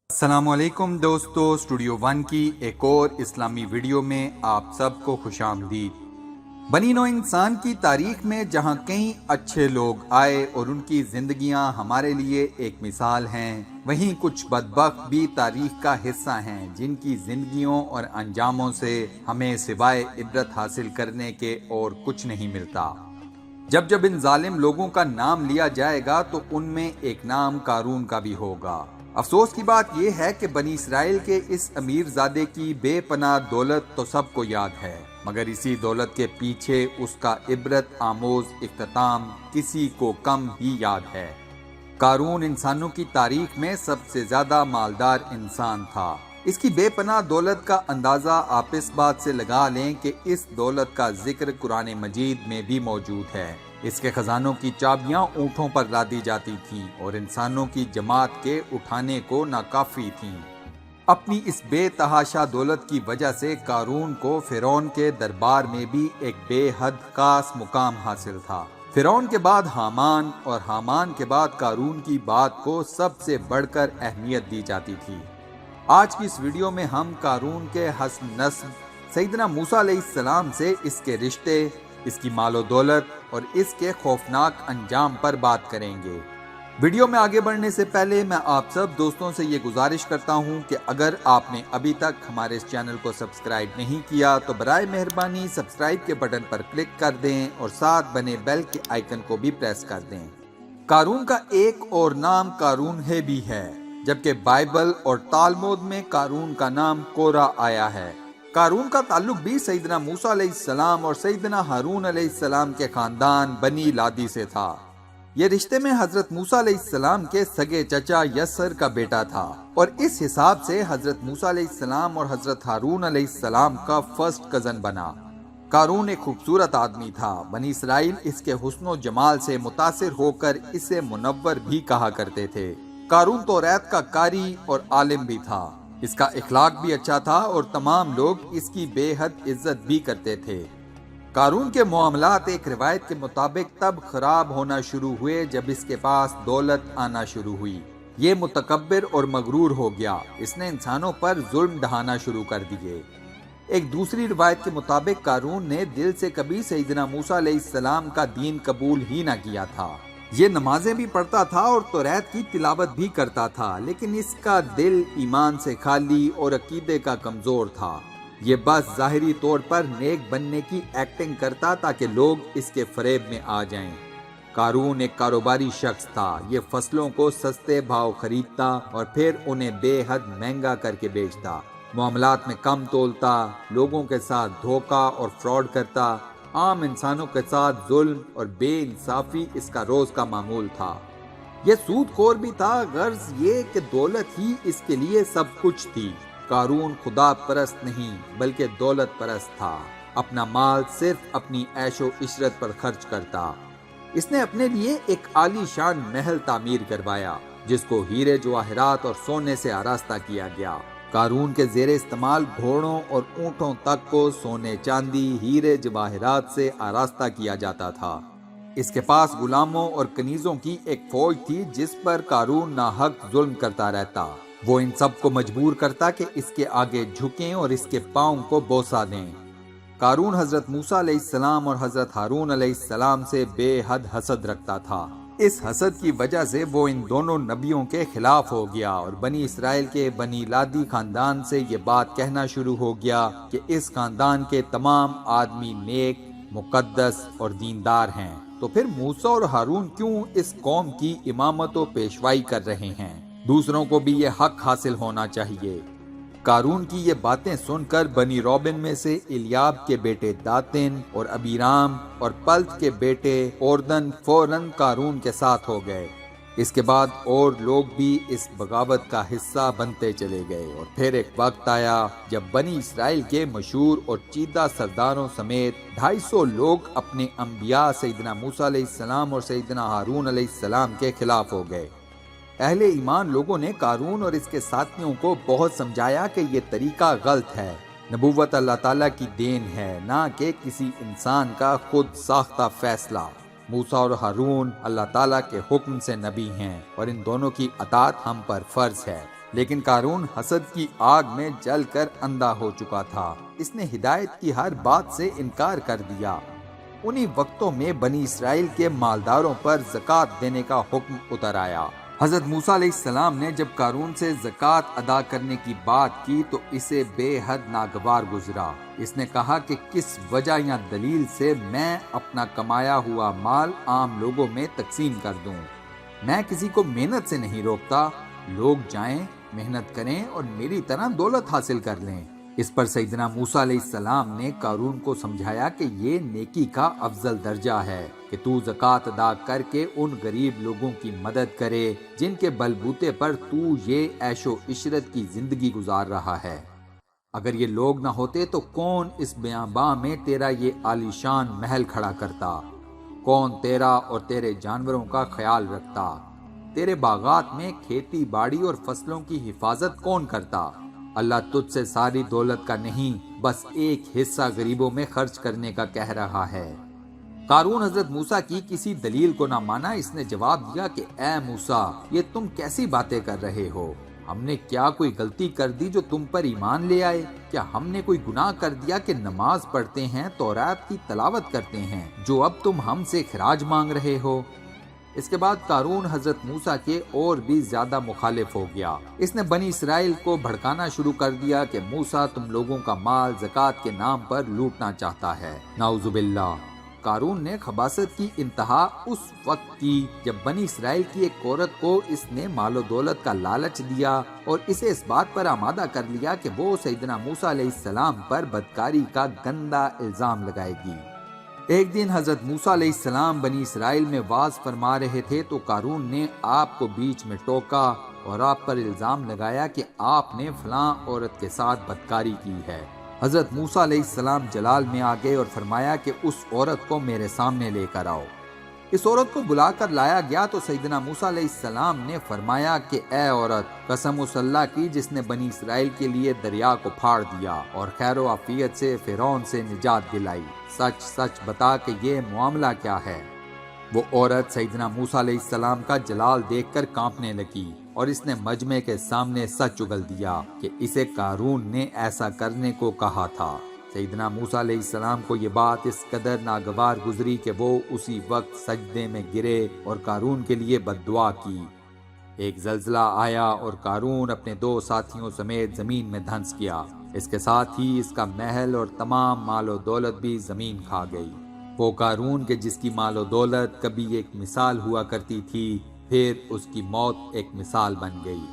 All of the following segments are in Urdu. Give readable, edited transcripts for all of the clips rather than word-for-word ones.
السلام علیکم دوستو، اسٹوڈیو ون کی ایک اور اسلامی ویڈیو میں آپ سب کو خوش آمدید۔ بنی نوع انسان کی تاریخ میں جہاں کئی اچھے لوگ آئے اور ان کی زندگیاں ہمارے لیے ایک مثال ہیں، وہیں کچھ بدبخت بھی تاریخ کا حصہ ہیں جن کی زندگیوں اور انجاموں سے ہمیں سوائے عبرت حاصل کرنے کے اور کچھ نہیں ملتا۔ جب ان ظالم لوگوں کا نام لیا جائے گا تو ان میں ایک نام قارون کا بھی ہوگا۔ افسوس کی بات یہ ہے کہ بنی اسرائیل کے اس امیر زادے کی بے پناہ دولت تو سب کو یاد ہے، مگر اسی دولت کے پیچھے اس کا عبرت آموز اختتام کسی کو کم ہی یاد ہے۔ قارون انسانوں کی تاریخ میں سب سے زیادہ مالدار انسان تھا۔ اس کی بے پناہ دولت کا اندازہ آپ اس بات سے لگا لیں کہ اس دولت کا ذکر قرآن مجید میں بھی موجود ہے۔ اس کے خزانوں کی چابیاں اونٹوں پر لادی جاتی تھیں اور انسانوں کی جماعت کے اٹھانے کو ناکافی تھیں۔ اپنی اس بے تحاشا دولت کی وجہ سے قارون کو فرعون کے دربار میں بھی ایک بے حد خاص مقام حاصل تھا۔ فرعون کے بعد حامان اور حامان کے بعد قارون کی بات کو سب سے بڑھ کر اہمیت دی جاتی تھی۔ آج کی اس ویڈیو میں ہم قارون کے حسن نسب سیدنا موسیٰ علیہ السلام سے اس کے رشتے، اس کی مال و دولت اور اس کے خوفناک انجام پر بات کریں گے۔ ویڈیو میں آگے بڑھنے سے پہلے میں آپ سب دوستوں سے یہ گزارش کرتا ہوں کہ اگر آپ نے ابھی تک ہمارے اس چینل کو سبسکرائب نہیں کیا تو برائے مہربانی سبسکرائب کے بٹن پر کلک کر دیں اور ساتھ بنے بیل کے آئیکن کو بھی پریس کر دیں۔ قارون کا ایک اور نام قارون ہے بھی ہے، جبکہ بائبل اور تالمود میں قارون کا نام کورہ آیا ہے۔ قارون کا تعلق بھی سیدنا موسیٰ علیہ السلام اور سیدنا ہارون علیہ السلام کے خاندان بنی لادی سے تھا۔ یہ رشتے میں حضرت موسیٰ علیہ السلام کے سگے چچا یسر کا بیٹا تھا اور اس حساب سے حضرت موسیٰ علیہ السلام اور حضرت ہارون علیہ السلام کا فرسٹ کزن بنا۔ قارون ایک خوبصورت آدمی تھا۔ بنی اسرائیل اس کے حسن و جمال سے متاثر ہو کر اسے منور بھی کہا کرتے تھے۔ قارون توریت کا قاری اور عالم بھی تھا۔ اس کا اخلاق بھی اچھا تھا اور تمام لوگ اس کی بے حد عزت بھی کرتے تھے۔ قارون کے معاملات ایک روایت کے مطابق تب خراب ہونا شروع ہوئے جب اس کے پاس دولت آنا شروع ہوئی۔ یہ متکبر اور مغرور ہو گیا۔ اس نے انسانوں پر ظلم ڈھانا شروع کر دیے۔ ایک دوسری روایت کے مطابق قارون نے دل سے کبھی سیدنا موسیٰ علیہ السلام کا دین قبول ہی نہ کیا تھا۔ یہ نمازیں بھی پڑھتا تھا اور توریت کی تلاوت بھی کرتا تھا، لیکن اس کا دل ایمان سے خالی اور عقیدے کا کمزور تھا۔ یہ بس ظاہری طور پر نیک بننے کی ایکٹنگ کرتا تاکہ لوگ اس کے فریب میں آ جائیں۔ قارون ایک کاروباری شخص تھا۔ یہ فصلوں کو سستے بھاؤ خریدتا اور پھر انہیں بے حد مہنگا کر کے بیچتا۔ معاملات میں کم تولتا، لوگوں کے ساتھ دھوکہ اور فراڈ کرتا۔ عام انسانوں کے ساتھ ظلم اور بے انصافی اس کا روز کا معمول تھا۔ یہ سود خور بھی تھا، غرض یہ کہ دولت ہی اس کے لیے سب کچھ تھی۔ قارون خدا پرست نہیں بلکہ دولت پرست تھا۔ اپنا مال صرف اپنی عیش و عشرت پر خرچ کرتا۔ اس نے اپنے لیے ایک عالی شان محل تعمیر کروایا جس کو ہیرے جواہرات اور سونے سے آراستہ کیا گیا۔ قارون کے زیر استعمال گھوڑوں اور اونٹوں تک کو سونے چاندی ہیرے جواہرات سے آراستہ کیا جاتا تھا۔ اس کے پاس غلاموں اور کنیزوں کی ایک فوج تھی جس پر قارون ناحق ظلم کرتا رہتا۔ وہ ان سب کو مجبور کرتا کہ اس کے آگے جھکیں اور اس کے پاؤں کو بوسہ دیں۔ قارون حضرت موسیٰ علیہ السلام اور حضرت ہارون علیہ السلام سے بے حد حسد رکھتا تھا۔ اس حسد کی وجہ سے وہ ان دونوں نبیوں کے خلاف ہو گیا اور بنی اسرائیل کے بنی لادی خاندان سے یہ بات کہنا شروع ہو گیا کہ اس خاندان کے تمام آدمی نیک، مقدس اور دیندار ہیں، تو پھر موسیٰ اور ہارون کیوں اس قوم کی امامت و پیشوائی کر رہے ہیں؟ دوسروں کو بھی یہ حق حاصل ہونا چاہیے۔ قارون کی یہ باتیں سن کر بنی روبن میں سے الیاب کے بیٹے داتن اور ابیرام اور پلت کے بیٹے اوردن فوراً قارون کے ساتھ ہو گئے۔ اس کے بعد اور لوگ بھی اس بغاوت کا حصہ بنتے چلے گئے اور پھر ایک وقت آیا جب بنی اسرائیل کے مشہور اور چیدہ سرداروں سمیت 250 لوگ اپنے انبیاء سیدنا موسیٰ علیہ السلام اور سیدنا ہارون علیہ السلام کے خلاف ہو گئے۔ اہل ایمان لوگوں نے قارون اور اس کے ساتھیوں کو بہت سمجھایا کہ یہ طریقہ غلط ہے۔ نبوت اللہ تعالیٰ کی دین ہے، نہ کہ کسی انسان کا خود ساختہ فیصلہ۔ موسیٰ اور ہارون اللہ تعالیٰ کے حکم سے نبی ہیں اور ان دونوں کی اطاعت ہم پر فرض ہے۔ لیکن قارون حسد کی آگ میں جل کر اندھا ہو چکا تھا۔ اس نے ہدایت کی ہر بات سے انکار کر دیا۔ انہی وقتوں میں بنی اسرائیل کے مالداروں پر زکوٰۃ دینے کا حکم اتر آیا۔ حضرت موسیٰ علیہ السلام نے جب قارون سے زکوٰۃ ادا کرنے کی بات کی تو اسے بے حد ناگوار گزرا۔ اس نے کہا کہ کس وجہ یا دلیل سے میں اپنا کمایا ہوا مال عام لوگوں میں تقسیم کر دوں؟ میں کسی کو محنت سے نہیں روکتا، لوگ جائیں، محنت کریں اور میری طرح دولت حاصل کر لیں۔ اس پر سیدنا موسیٰ علیہ السلام نے قارون کو سمجھایا کہ یہ نیکی کا افضل درجہ ہے کہ تو زکوٰۃ ادا کر کے ان غریب لوگوں کی مدد کرے جن کے بلبوتے پر تو یہ عیش و عشرت کی زندگی گزار رہا ہے۔ اگر یہ لوگ نہ ہوتے تو کون اس بیاباں میں تیرا یہ عالیشان محل کھڑا کرتا؟ کون تیرا اور تیرے جانوروں کا خیال رکھتا؟ تیرے باغات میں کھیتی باڑی اور فصلوں کی حفاظت کون کرتا؟ اللہ تجھ سے ساری دولت کا نہیں، بس ایک حصہ غریبوں میں خرچ کرنے کا کہہ رہا ہے۔ قارون حضرت موسیٰ کی کسی دلیل کو نہ مانا۔ اس نے جواب دیا کہ اے موسیٰ، یہ تم کیسی باتیں کر رہے ہو؟ ہم نے کیا کوئی غلطی کر دی جو تم پر ایمان لے آئے؟ کیا ہم نے کوئی گناہ کر دیا کہ نماز پڑھتے ہیں، تورات کی تلاوت کرتے ہیں، جو اب تم ہم سے خراج مانگ رہے ہو؟ اس کے بعد قارون حضرت موسیٰ کے اور بھی زیادہ مخالف ہو گیا۔ اس نے بنی اسرائیل کو بھڑکانا شروع کر دیا کہ موسیٰ تم لوگوں کا مال زکوٰۃ کے نام پر لوٹنا چاہتا ہے۔ نعوذ باللہ۔ قارون نے خباثت کی انتہا اس وقت کی جب بنی اسرائیل کی ایک عورت کو اس نے مال و دولت کا لالچ دیا اور اسے اس بات پر آمادہ کر لیا کہ وہ سیدنا موسیٰ علیہ السلام پر بدکاری کا گندا الزام لگائے گی۔ ایک دن حضرت موسیٰ علیہ السلام بنی اسرائیل میں وعظ فرما رہے تھے تو قارون نے آپ کو بیچ میں ٹوکا اور آپ پر الزام لگایا کہ آپ نے فلاں عورت کے ساتھ بدکاری کی ہے۔ حضرت موسیٰ علیہ السلام جلال میں آ گئے اور فرمایا کہ اس عورت کو میرے سامنے لے کر آؤ۔ اس عورت کو بلا کر لایا گیا تو سیدنا موسیٰ علیہ السلام نے فرمایا کہ اے عورت، قسم اس اللہ کی جس نے بنی اسرائیل کے لیے دریا کو پھاڑ دیا اور خیر و عافیت سے فرعون سے نجات دلائی، سچ سچ بتا کہ یہ معاملہ کیا ہے؟ وہ عورت سیدنا موسیٰ علیہ السلام کا جلال دیکھ کر کانپنے لگی اور اس نے مجمع کے سامنے سچ اگل دیا کہ اسے قارون نے ایسا کرنے کو کہا تھا۔ سیدنا موسیٰ علیہ السلام کو یہ بات اس قدر ناگوار گزری کہ وہ اسی وقت سجدے میں گرے اور قارون کے لیے بد دعا کی۔ ایک زلزلہ آیا اور قارون اپنے 2 ساتھیوں سمیت زمین میں دھنس گیا۔ اس کے ساتھ ہی اس کا محل اور تمام مال و دولت بھی زمین کھا گئی۔ وہ قارون کے جس کی مال و دولت کبھی ایک مثال ہوا کرتی تھی، پھر اس کی موت ایک مثال بن گئی۔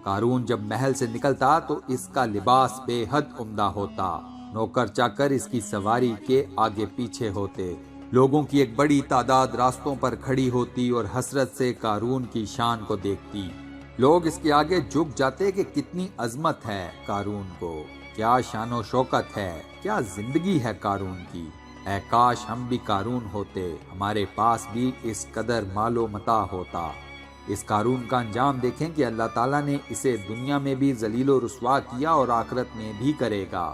قارون جب محل سے نکلتا تو اس کا لباس بے حد عمدہ ہوتا، نوکر چاکر اس کی سواری کے آگے پیچھے ہوتے، لوگوں کی ایک بڑی تعداد راستوں پر کھڑی ہوتی اور حسرت سے قارون کی شان کو دیکھتی۔ لوگ اس کے آگے جھک جاتے کہ کتنی عظمت ہے قارون کو، کیا شان و شوکت ہے، کیا زندگی ہے قارون کی۔ اے کاش ہم بھی قارون ہوتے، ہمارے پاس بھی اس قدر مال و متاع ہوتا۔ اس قارون کا انجام دیکھیں کہ اللہ تعالیٰ نے اسے دنیا میں بھی ذلیل و رسوا کیا اور آخرت میں بھی کرے گا۔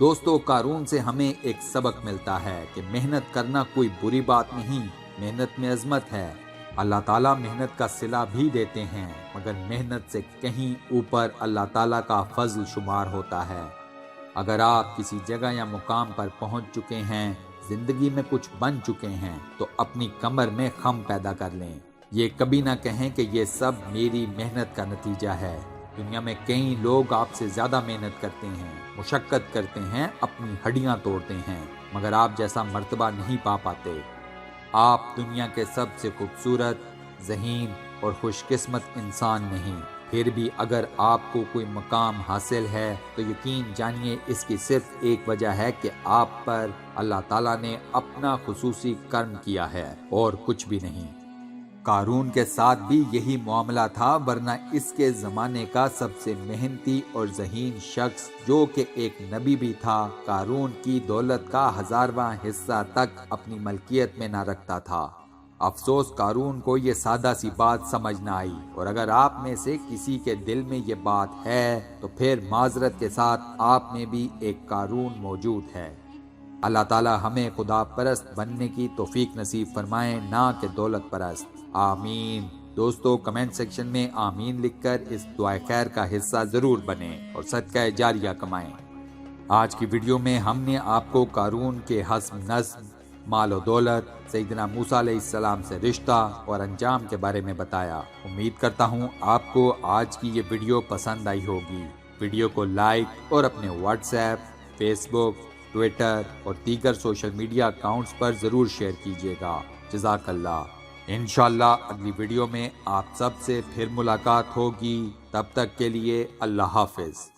دوستو، قارون سے ہمیں ایک سبق ملتا ہے کہ محنت کرنا کوئی بری بات نہیں، محنت میں عظمت ہے۔ اللہ تعالیٰ محنت کا صلہ بھی دیتے ہیں، مگر محنت سے کہیں اوپر اللہ تعالیٰ کا فضل شمار ہوتا ہے۔ اگر آپ کسی جگہ یا مقام پر پہنچ چکے ہیں، زندگی میں کچھ بن چکے ہیں، تو اپنی کمر میں خم پیدا کر لیں۔ یہ کبھی نہ کہیں کہ یہ سب میری محنت کا نتیجہ ہے۔ دنیا میں کئی لوگ آپ سے زیادہ محنت کرتے ہیں، مشقت کرتے ہیں، اپنی ہڈیاں توڑتے ہیں، مگر آپ جیسا مرتبہ نہیں پا پاتے۔ آپ دنیا کے سب سے خوبصورت، ذہین اور خوش قسمت انسان نہیں، پھر بھی اگر آپ کو کوئی مقام حاصل ہے تو یقین جانیے اس کی صرف ایک وجہ ہے کہ آپ پر اللہ تعالیٰ نے اپنا خصوصی کرم کیا ہے اور کچھ بھی نہیں۔ قارون کے ساتھ بھی یہی معاملہ تھا، ورنہ اس کے زمانے کا سب سے محنتی اور ذہین شخص جو کہ ایک نبی بھی تھا، قارون کی دولت کا 1000واں حصہ تک اپنی ملکیت میں نہ رکھتا تھا۔ افسوس قارون کو یہ سادہ سی بات سمجھ نہ آئی، اور اگر آپ میں سے کسی کے دل میں یہ بات ہے تو پھر معذرت کے ساتھ آپ میں بھی ایک قارون موجود ہے۔ اللہ تعالی ہمیں خدا پرست بننے کی توفیق نصیب فرمائے، نہ کہ دولت پرست۔ آمین۔ دوستو کمنٹ سیکشن میں آمین لکھ کر اس دعائے خیر کا حصہ ضرور بنیں اور صدقہ جاریہ کمائیں۔ آج کی ویڈیو میں ہم نے آپ کو قارون کے حسب نصب، مال و دولت، سیدنا موسیٰ علیہ السلام سے رشتہ اور انجام کے بارے میں بتایا۔ امید کرتا ہوں آپ کو آج کی یہ ویڈیو پسند آئی ہوگی۔ ویڈیو کو لائک اور اپنے واٹس ایپ، فیس بک، ٹویٹر اور دیگر سوشل میڈیا اکاؤنٹس پر ضرور شیئر کیجیے گا۔ جزاک اللہ۔ انشاءاللہ اگلی ویڈیو میں آپ سب سے پھر ملاقات ہوگی۔ تب تک کے لیے اللہ حافظ۔